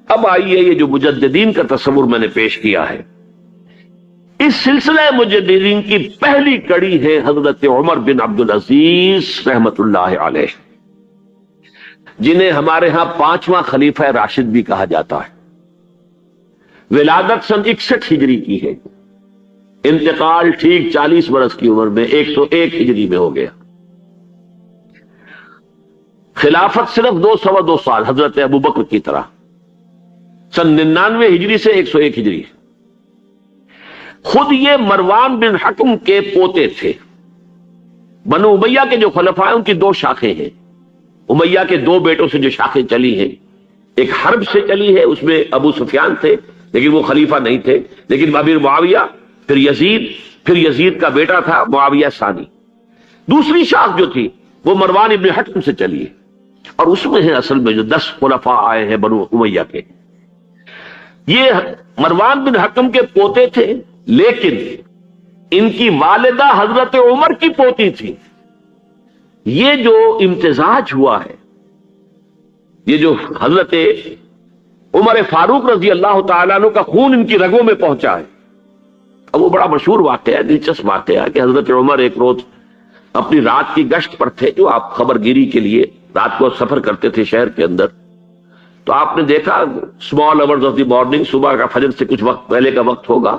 اب آئیے یہ جو مجددین کا تصور میں نے پیش کیا ہے، اس سلسلہ مجددین کی پہلی کڑی ہے حضرت عمر بن عبدالعزیز رحمت اللہ علیہ، جنہیں ہمارے ہاں 5واں خلیفہ راشد بھی کہا جاتا ہے۔ ولادت سن 61 ہجری کی ہے، انتقال ٹھیک 40 برس کی عمر میں 101 ہجری میں ہو گیا۔ خلافت صرف 2 سال حضرت ابوبکر کی طرح، سن 99 ہجری سے 101 ہجری۔ خود یہ مروان بن حکم کے پوتے تھے۔ بنو امیہ کے جو خلفاء ہیں ان کی 2 شاخیں ہیں، امیہ کے 2 بیٹوں سے جو شاخیں چلی ہیں، ایک حرب سے چلی ہے، اس میں ابو سفیان تھے لیکن وہ خلیفہ نہیں تھے، لیکن امیر معاویہ، پھر یزید کا بیٹا تھا معاویہ ثانی۔ دوسری شاخ جو تھی وہ مروان ابن حکم سے چلی ہے، اور اس میں ہے اصل میں جو 10 خلفاء آئے ہیں بنو امیہ کے۔ یہ مروان بن حکم کے پوتے تھے، لیکن ان کی والدہ حضرت عمر کی پوتی تھی۔ یہ جو امتزاج ہوا ہے، یہ جو حضرت عمر فاروق رضی اللہ تعالیٰ عنہ کا خون ان کی رگوں میں پہنچا ہے، اب وہ بڑا مشہور واقعہ ہے، دلچسپ واقعہ ہے کہ حضرت عمر ایک روز اپنی رات کی گشت پر تھے، جو آپ خبر گیری کے لیے رات کو سفر کرتے تھے شہر کے اندر، تو آپ نے دیکھا small hours of the morning, صبح کا فجر سے کچھ وقت پہلے کا وقت ہوگا،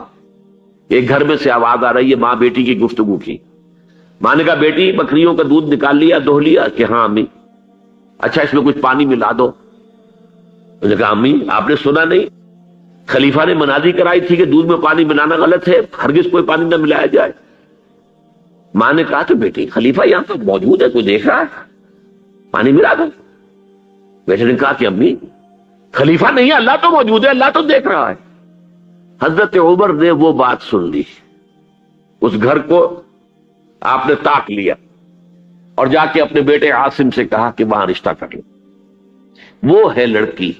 ایک گھر میں سے آواز آ رہی ہے ماں بیٹی کی گفتگو کی۔ ماں نے کہا بیٹی بکریوں کا دودھ نکال لیا، دہو لیا؟ کہ ہاں امی۔ اچھا اس میں کچھ پانی ملا دو۔ انہوں نے کہا امی آپ نے سنا نہیں، خلیفہ نے منادی کرائی تھی کہ دودھ میں پانی ملانا غلط ہے، ہرگز کوئی پانی نہ ملایا جائے۔ ماں نے کہا تو بیٹی خلیفہ یہاں تو موجود ہے، کوئی دیکھ رہا ہے، پانی ملا دو۔ بیٹے نے کہا کہ امی خلیفہ نہیں ہے، اللہ تو موجود ہے، اللہ تو دیکھ رہا ہے۔ حضرت عمر نے وہ بات سن لی، اس گھر کو آپ نے تاک لیا اور جا کے اپنے بیٹے عاصم سے کہا کہ وہاں رشتہ کر لو۔ وہ ہے لڑکی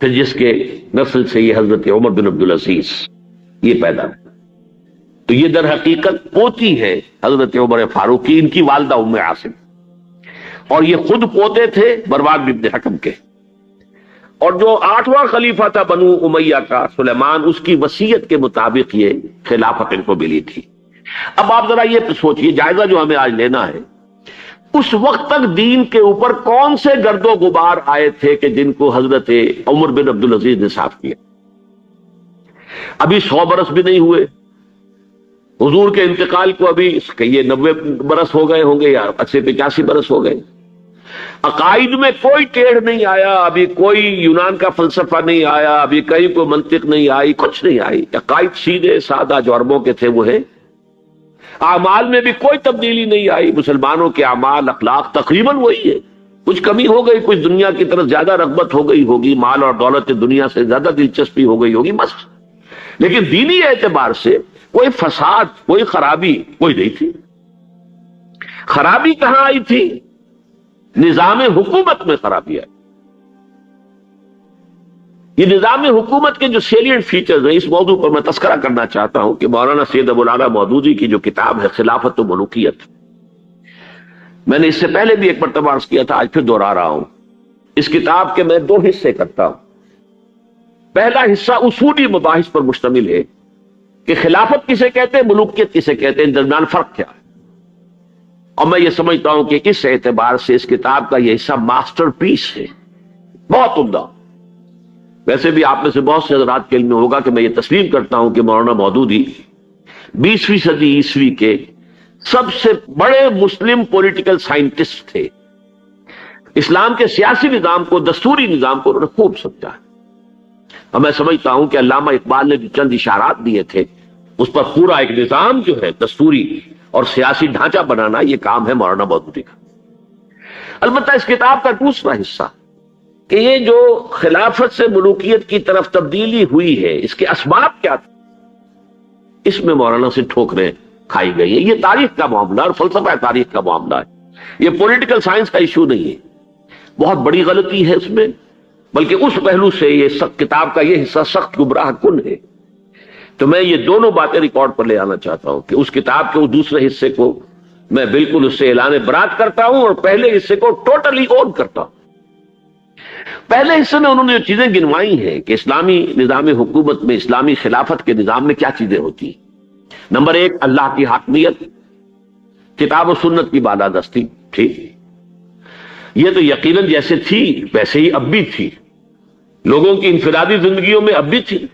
پھر جس کے نسل سے یہ حضرت عمر بن عبدالعزیز یہ پیدا ہے۔ تو یہ در حقیقت پوتی ہے حضرت عمر فاروق کی، ان کی والدہ ام عاصم، اور یہ خود پوتے تھے مروان بن حکم کے۔ اور جو 8واں خلیفہ تھا بنو امیہ کا سلیمان، اس کی وصیت کے مطابق یہ خلافت ان کو ملی تھی۔ اب آپ ذرا یہ سوچئے، جائزہ جو ہمیں آج لینا ہے، اس وقت تک دین کے اوپر کون سے گرد و غبار آئے تھے کہ جن کو حضرت عمر بن عبدالعزیز نے صاف کیا؟ ابھی 100 برس بھی نہیں ہوئے حضور کے انتقال کو، ابھی یہ 90 برس ہو گئے ہوں گے یا 80-85 برس ہو گئے۔ عقائد میں کوئی ٹیڑھ نہیں آیا، ابھی کوئی یونان کا فلسفہ نہیں آیا، ابھی کہیں کوئی منطق نہیں آئی، کچھ نہیں آئی۔ عقائد سیدھے سادہ جو عربوں کے تھے وہ ہے۔ اعمال میں بھی کوئی تبدیلی نہیں آئی، مسلمانوں کے اعمال اخلاق تقریباً وہی ہے، کچھ کمی ہو گئی، کچھ دنیا کی طرف زیادہ رغبت ہو گئی ہوگی، مال اور دولت دنیا سے زیادہ دلچسپی ہو گئی ہوگی بس، لیکن دینی اعتبار سے کوئی فساد، کوئی خرابی کوئی نہیں تھی۔ خرابی کہاں آئی تھی؟ نظام حکومت میں خرابی آئی۔ یہ نظام حکومت کے جو سیلینٹ فیچرز ہیں، اس موضوع پر میں تذکرہ کرنا چاہتا ہوں کہ مولانا سید ابو العلا مودودی کی جو کتاب ہے خلافت و ملوکیت، میں نے اس سے پہلے بھی ایک مرتبہ عرض کیا تھا، آج پھر دوہرا رہا ہوں۔ اس کتاب کے میں 2 حصے کرتا ہوں۔ پہلا حصہ اصولی مباحث پر مشتمل ہے کہ خلافت کسے کہتے ہیں، ملوکیت کسے کہتے ہیں، ان درمیان فرق کیا ہے۔ اور میں یہ سمجھتا ہوں کہ اس اعتبار سے اس کتاب کا یہ حصہ ماسٹر پیس ہے، بہت عمدہ۔ ویسے بھی آپ میں سے بہت سے حضرات کے علم میں ہوگا کہ میں یہ تسلیم کرتا ہوں کہ مولانا مودودی 20ویں صدی عیسوی کے سب سے بڑے مسلم پولیٹیکل سائنٹسٹ تھے۔ اسلام کے سیاسی نظام کو، دستوری نظام کو انہوں نے خوب سمجھا ہے، اور میں سمجھتا ہوں کہ علامہ اقبال نے جو چند اشارات دیے تھے اس پر پورا ایک نظام جو ہے دستوری اور سیاسی ڈھانچہ بنانا، یہ کام ہے مولانا مودودی کا۔ البتہ اس کتاب کا دوسرا حصہ کہ یہ جو خلافت سے ملوکیت کی طرف تبدیلی ہوئی ہے، اس کے اسباب کیا تھے، اس میں مولانا سے ٹھوکریں کھائی گئی ہے۔ یہ تاریخ کا معاملہ اور فلسفہ تاریخ کا معاملہ ہے، یہ پولیٹیکل سائنس کا ایشو نہیں ہے۔ بہت بڑی غلطی ہے اس میں، بلکہ اس پہلو سے یہ کتاب کا یہ حصہ سخت گمراہ کن ہے۔ تو میں یہ دونوں باتیں ریکارڈ پر لے آنا چاہتا ہوں کہ اس کتاب کے اس دوسرے حصے کو میں بالکل اس سے اعلان برات کرتا ہوں اور پہلے حصے کو ٹوٹلی اون کرتا ہوں۔ پہلے حصے میں انہوں نے جو چیزیں گنوائی ہیں کہ اسلامی نظام حکومت میں، اسلامی خلافت کے نظام میں کیا چیزیں ہوتی ہیں۔ نمبر ایک، اللہ کی حاکمیت، کتاب و سنت کی بالادستی تھی۔ یہ تو یقیناً جیسے تھی ویسے ہی اب بھی تھی، لوگوں کی انفرادی زندگیوں میں اب بھی تھی،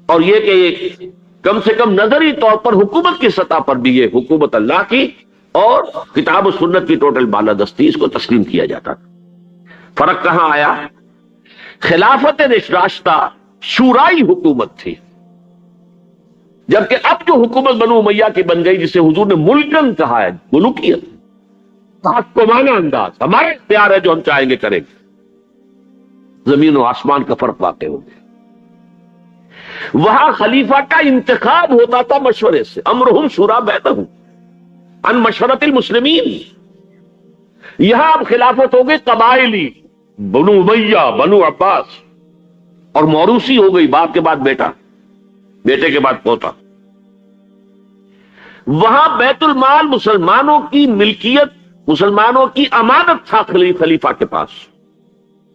اور یہ کہ کم سے کم نظری طور پر حکومت کی سطح پر بھی یہ حکومت اللہ کی اور کتاب و سنت کی ٹوٹل بالادستی، اس کو تسلیم کیا جاتا تھا۔ فرق کہاں آیا؟ خلافت نشراستہ شورائی حکومت تھی، جبکہ اب جو حکومت بنو امیہ کی بن گئی، جسے حضور نے ملکن کہا ہے، ملوکیت، تحکمانہ انداز، ہمارا اختیار ہے، جو ہم چاہیں گے کریں گے، زمین و آسمان کا فرق واقع ہو گیا۔ وہاں خلیفہ کا انتخاب ہوتا تھا مشورے سے، امرہم شورا بینہم ان مشورت المسلمین۔ یہاں اب خلافت ہو گئی قبائلی، بنو امیہ، بنو عباس، اور موروثی ہو گئی، باپ کے بعد بیٹا، بیٹے کے بعد پوتا۔ وہاں بیت المال مسلمانوں کی ملکیت، مسلمانوں کی امانت تھا خلیفہ کے پاس،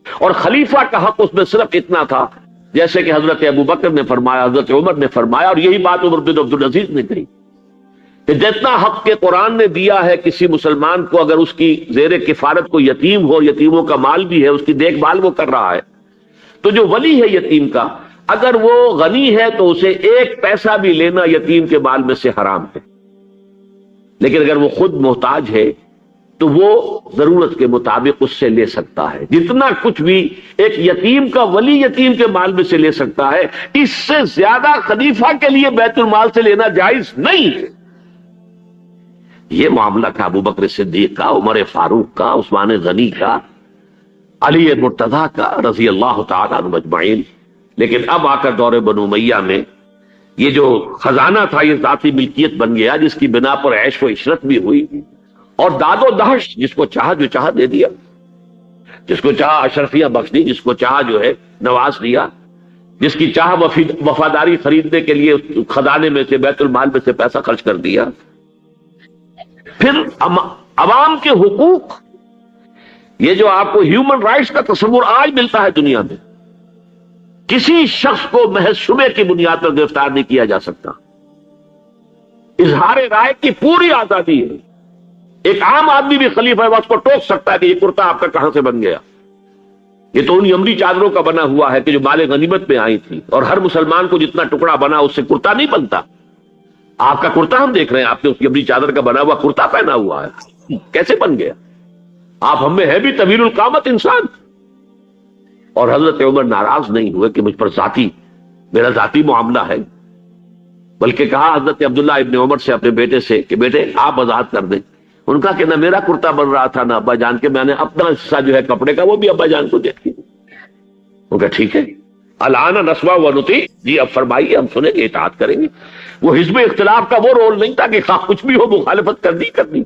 اور خلیفہ کا حق اس میں صرف اتنا تھا جیسے کہ حضرت ابو بکر نے فرمایا، حضرت عمر نے فرمایا، اور یہی بات عمر بن عبدالعزیز نے کہی کہ جتنا حق کے قرآن نے دیا ہے کسی مسلمان کو، اگر اس کی زیر کفالت کو یتیم ہو، یتیموں کا مال بھی ہے، اس کی دیکھ بھال وہ کر رہا ہے، تو جو ولی ہے یتیم کا، اگر وہ غنی ہے تو اسے ایک پیسہ بھی لینا یتیم کے مال میں سے حرام ہے، لیکن اگر وہ خود محتاج ہے تو وہ ضرورت کے مطابق اس سے لے سکتا ہے، جتنا کچھ بھی ایک یتیم کا ولی یتیم کے مال میں سے لے سکتا ہے، اس سے زیادہ خلیفہ کے لیے بیت المال سے لینا جائز نہیں ہے۔ یہ معاملہ تھا ابو بکر صدیق کا، عمر فاروق کا، عثمان غنی کا، علی مرتضیٰ کا، رضی اللہ تعالیٰ عنہ اجمعین۔ لیکن اب آ کر دور بنو امیہ میں یہ جو خزانہ تھا یہ ذاتی ملکیت بن گیا، جس کی بنا پر عیش و عشرت بھی ہوئی، اور داد و دہش، جس کو چاہا جو چاہا دے دیا، جس کو چاہا اشرفیاں بخش دی، جس کو چاہا جو ہے نواز دیا، جس کی چاہا وفاداری خریدنے کے لیے خزانے میں سے، بیت المال میں سے پیسہ خرچ کر دیا۔ پھر عوام کے حقوق، یہ جو آپ کو ہیومن رائٹس کا تصور آج ملتا ہے دنیا میں، کسی شخص کو محض شبے کی بنیاد پر گرفتار نہیں کیا جا سکتا، اظہار رائے کی پوری آزادی ہے، ایک عام آدمی بھی خلیفہ ہے اس کو ٹوک سکتا ہے کہ یہ کرتا آپ کا کہاں سے بن گیا، یہ تو ان عمری چادروں کا بنا ہوا ہے کہ جو مال غنیمت میں آئی تھی، اور ہر مسلمان کو جتنا ٹکڑا بنا اس سے کرتا نہیں بنتا۔ آپ کا کرتا ہم دیکھ رہے ہیں، آپ نے اس کی عمری چادر کا بنا ہوا کرتا پہنا ہوا ہے، کیسے بن گیا؟ آپ ہم میں ہے بھی طویل القامت انسان۔ اور حضرت عمر ناراض نہیں ہوئے کہ مجھ پر میرا ذاتی معاملہ ہے، بلکہ کہا حضرت عبداللہ ابن عمر سے، اپنے بیٹے سے، کہ بیٹے آپ آزاد کر دیں۔ ان کا کہ نہ میرا کرتا بن رہا تھا نہ ابا جان کے، میں نے اپنا حصہ جو ہے کپڑے کا وہ بھی ابا جان کو دے دیا۔ ان کا ٹھیک ہے، الان نسمع و نطیع، جی اب فرمائیے ہم سنیں گے، اطاعت کریں گے۔ وہ حزب اختلاف کا وہ رول نہیں تھا کہ خواہ کچھ بھی ہو مخالفت کرنی۔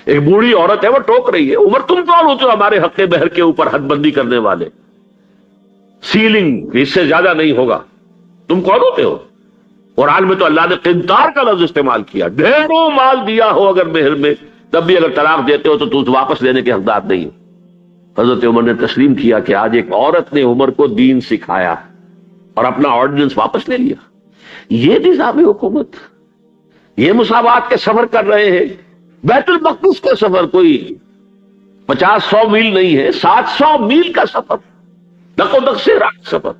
ایک بوڑھی عورت ہے وہ ٹوک رہی ہے، عمر تم کون ہوتے ہو ہمارے حق بہر کے اوپر حد بندی کرنے والے، سیلنگ اس سے زیادہ نہیں ہوگا، تم کون ہوتے ہو؟ قرآن میں تو اللہ نے قنطار کا لفظ استعمال کیا، ڈھیروں مال دیا ہو اگر مہر میں، تب بھی اگر طلاق دیتے ہو تو تم واپس لینے کے حقدار نہیں ہو۔ حضرت عمر نے تسلیم کیا کہ آج ایک عورت نے عمر کو دین سکھایا اور اپنا آرڈیننس واپس لے لیا۔ یہ نظام حکومت، یہ مساوات کے سفر کر رہے ہیں۔ بیت المقدس کا سفر کوئی 50-100 میل نہیں ہے، 700 میل کا سفر، دق و دق سے راہ سفر،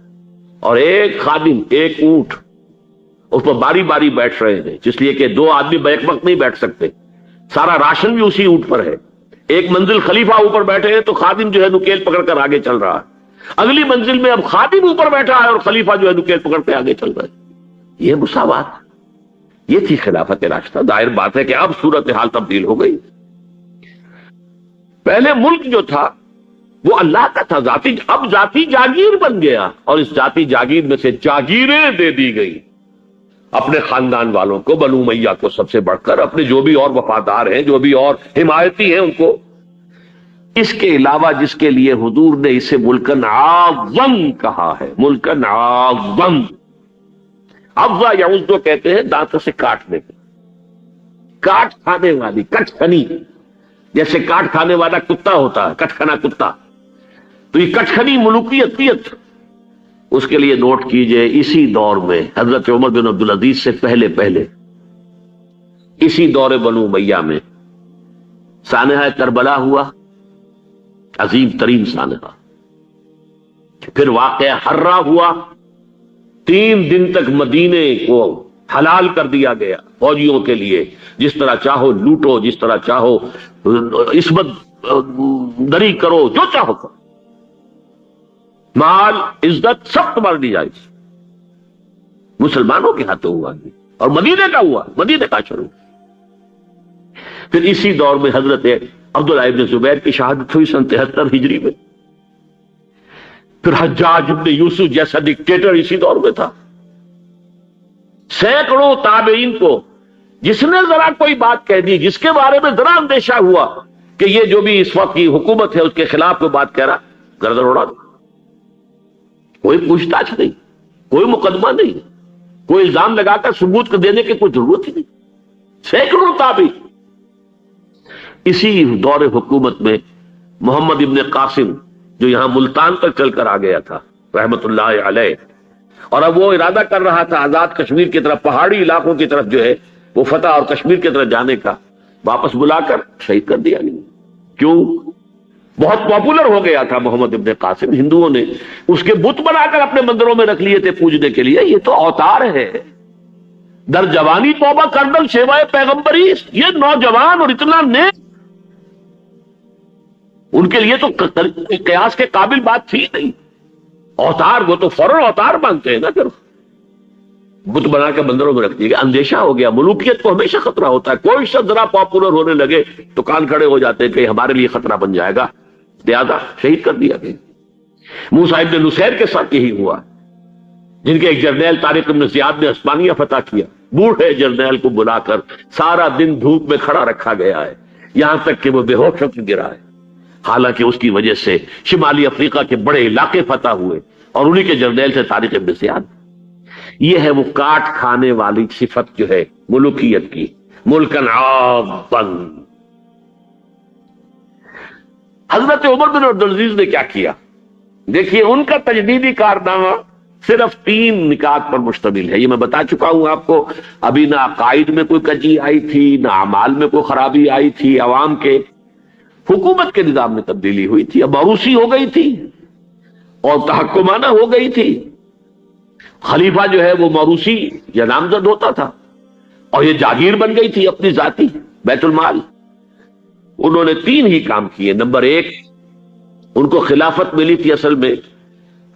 اور ایک خادم، ایک اونٹ، اس پر باری باری بیٹھ رہے ہیں، اس لیے کہ 2 آدمی بیک وقت نہیں بیٹھ سکتے، سارا راشن بھی اسی اونٹ پر ہے۔ ایک منزل خلیفہ اوپر بیٹھے ہیں تو خادم جو ہے نکیل پکڑ کر آگے چل رہا ہے، اگلی منزل میں اب خادم اوپر بیٹھا ہے اور خلیفہ جو ہے نکیل پکڑ کے آگے چل رہا ہے۔ یہ مساوات، یہ تھی خلافت راستہ۔ ظاہر بات ہے کہ اب صورتحال تبدیل ہو گئی۔ پہلے ملک جو تھا وہ اللہ کا تھا، اب ذاتی جاگیر بن گیا، اور اس ذاتی جاگیر میں سے جاگیریں دے دی گئی اپنے خاندان والوں کو، بنو امیہ کو سب سے بڑھ کر، اپنے جو بھی اور وفادار ہیں، جو بھی اور حمایتی ہیں ان کو۔ اس کے علاوہ جس کے لیے حضور نے اسے ملکن اعظم کہا ہے، ملکن اعظم، افضا یعوز تو کہتے ہیں دانتوں سے کاٹنے کو، کاٹ کھانے والی، کٹ کھنی، جیسے کاٹ کھانے والا کتا ہوتا ہے، کٹ کھنا کتا، تو یہ کچھنی ملوکیت اس کے لیے نوٹ کیجئے اسی دور میں حضرت عمر بن عبدالعزیز سے پہلے اسی دور بنو امیہ میں سانحہ کربلا ہوا، عظیم ترین سانحہ. پھر واقعہ حرہ ہوا، 3 دن تک مدینے کو حلال کر دیا گیا فوجیوں کے لیے، جس طرح چاہو لوٹو، جس طرح چاہو عصمت دری کرو، جو چاہو کرو، مال عزت سب تمہارے لیے جائز. مسلمانوں کے ہاتھوں ہوا اور مدینے کا ہوا، مدینے کا شروع. پھر اسی دور میں حضرت عبداللہ ابن زبیر کی شہادت ہوئی سن 73 ہجری میں. پھر حجاج ابن یوسف جیسا ڈکٹیٹر اسی دور میں تھا. سینکڑوں تابعین کو جس نے ذرا کوئی بات کہہ دی، جس کے بارے میں ذرا اندیشہ ہوا کہ یہ جو بھی اس وقت کی حکومت ہے اس کے خلاف کوئی بات کہہ رہا، گردن اڑا دو. کوئی پوچھ تاچھ نہیں، کوئی مقدمہ نہیں، کوئی الزام لگا کر ثبوت دینے کی کوئی ضرورت ہی نہیں. سینکڑوں تابعین. اسی دور حکومت میں محمد ابن قاسم جو یہاں ملتان تک چل کر آ گیا تھا رحمت اللہ علیہ، اور اب وہ ارادہ کر رہا تھا آزاد کشمیر کی طرف، پہاڑی علاقوں کی طرف جو ہے وہ فتح اور کشمیر کی طرف جانے کا، واپس بلا کر شہید کر دیا گیا. کیوں؟ بہت پاپولر ہو گیا تھا محمد ابن قاسم. ہندوؤں نے اس کے بت بنا کر اپنے مندروں میں رکھ لیے تھے پوجنے کے لیے. یہ تو اوتار ہے. در جوانی توبہ کردل سیوائے پیغمبری. یہ نوجوان اور اتنا نیک، ان کے لیے تو قیاس کے قابل بات تھی نہیں. اوتار، وہ تو فوراً اوتار مانگتے ہیں نا. پھر بت بنا کے مندروں میں رکھ دیے گیا. اندیشہ ہو گیا. ملوکیت کو ہمیشہ خطرہ ہوتا ہے. کوئی شخص ذرا پاپولر ہونے لگے تو کان کھڑے ہو جاتے ہیں کہ ہمارے لیے خطرہ بن جائے گا، لہذا شہید کر دیا گیا. موسیٰ ابن نصیر کے ساتھ یہی ہوا، جن کے ایک جرنیل طارق ابن زیاد نے عثمانیہ فتح کیا. بوڑھے جرنیل کو بلا کر سارا دن دھوپ میں کھڑا رکھا گیا ہے، یہاں تک کہ وہ بے ہوش ہو کے گرا ہے. حالانکہ اس کی وجہ سے شمالی افریقہ کے بڑے علاقے فتح ہوئے، اور انہی کے جرنیل سے طارق ابن زیاد. یہ ہے وہ کاٹ کھانے والی صفت جو ہے ملوکیت کی. ملکن عاضن. حضرت عمر بن عبدالعزیز نے کیا کیا؟ دیکھیے ان کا تجدیدی کارنامہ صرف 3 نکات پر مشتمل ہے. یہ میں بتا چکا ہوں آپ کو. ابھی نہ عقائد میں کوئی کجی آئی تھی، نہ اعمال میں کوئی خرابی آئی تھی. عوام کے حکومت کے نظام میں تبدیلی ہوئی تھی. اب موروثی ہو گئی تھی اور تحکمانہ ہو گئی تھی. خلیفہ جو ہے وہ موروثی یا نامزد ہوتا تھا، اور یہ جاگیر بن گئی تھی اپنی ذاتی بیت المال. انہوں نے 3 ہی کام کیے. نمبر 1، ان کو خلافت ملی تھی اصل میں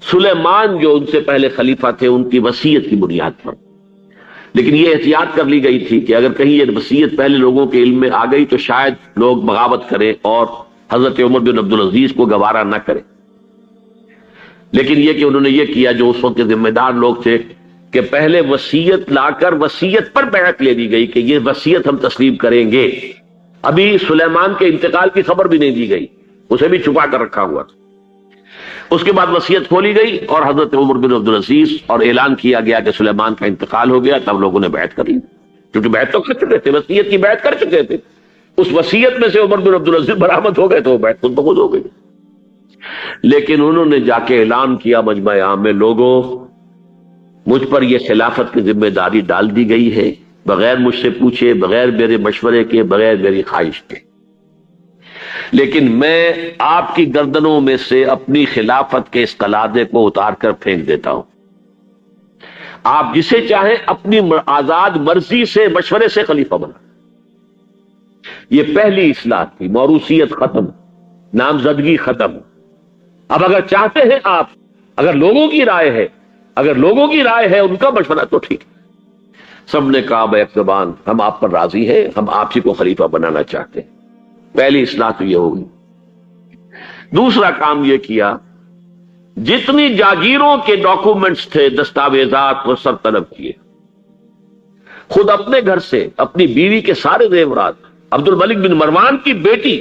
سلیمان جو ان سے پہلے خلیفہ تھے ان کی وصیت کی بنیاد پر. لیکن یہ احتیاط کر لی گئی تھی کہ اگر کہیں یہ وصیت پہلے لوگوں کے علم میں آ گئی تو شاید لوگ بغاوت کریں اور حضرت عمر بن عبدالعزیز کو گوارا نہ کریں. لیکن یہ کہ انہوں نے یہ کیا جو اس وقت کے ذمہ دار لوگ تھے کہ پہلے وصیت لا کر وصیت پر بیعت لے دی گئی کہ یہ وصیت ہم تسلیم کریں گے. ابھی سلیمان کے انتقال کی خبر بھی نہیں دی گئی، اسے بھی چھپا کر رکھا ہوا تھا. اس کے بعد وصیت کھولی گئی اور حضرت عمر بن عبدالعزیز، اور اعلان کیا گیا کہ سلیمان کا انتقال ہو گیا. تب لوگوں نے بیعت کر لی، کیونکہ بیعت تو کر چکے تھے، وصیت کی بیعت کر چکے تھے. اس وصیت میں سے عمر بن عبدالعزیز برآمد ہو گئے تو وہ بیعت خود بخود ہو گئی. لیکن انہوں نے جا کے اعلان کیا مجمع عام میں، لوگوں مجھ پر یہ خلافت کی ذمہ داری ڈال دی گئی ہے، بغیر مجھ سے پوچھے، بغیر میرے مشورے کے، بغیر میری خواہش کے. لیکن میں آپ کی گردنوں میں سے اپنی خلافت کے اس قلادے کو اتار کر پھینک دیتا ہوں. آپ جسے چاہیں اپنی آزاد مرضی سے مشورے سے خلیفہ بنا. یہ پہلی اصلاح تھی. موروثیت ختم، نامزدگی ختم. اب اگر چاہتے ہیں آپ، اگر لوگوں کی رائے ہے ان کا مشورہ تو ٹھیک ہے. سب نے کہا بیک زبان ہم آپ پر راضی ہیں، ہم آپ ہی کو خلیفہ بنانا چاہتے ہیں. پہلی اصلاح تو یہ ہوگی. دوسرا کام یہ کیا، جتنی جاگیروں کے ڈاکومنٹس تھے، دستاویزات، وہ سب طلب کیے. خود اپنے گھر سے اپنی بیوی کے سارے زیورات، عبد الملک بن مروان کی بیٹی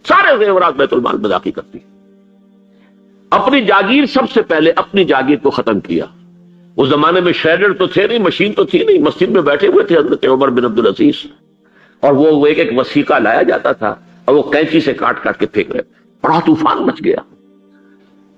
سارے زیورات بیت المال میں داخل کرتی. اپنی جاگیر سب سے پہلے اپنی جاگیر کو ختم کیا. اس زمانے میں شریڈر تو تھے نہیں، مشین تو تھی نہیں. مسجد میں بیٹھے ہوئے تھے حضرت عمر بن عبدالعزیز، اور وہ ایک ایک وثیقہ لایا جاتا تھا اور وہ کینچی سے کاٹ کاٹ کے پھینک رہے تھے. بڑا طوفان مچ گیا.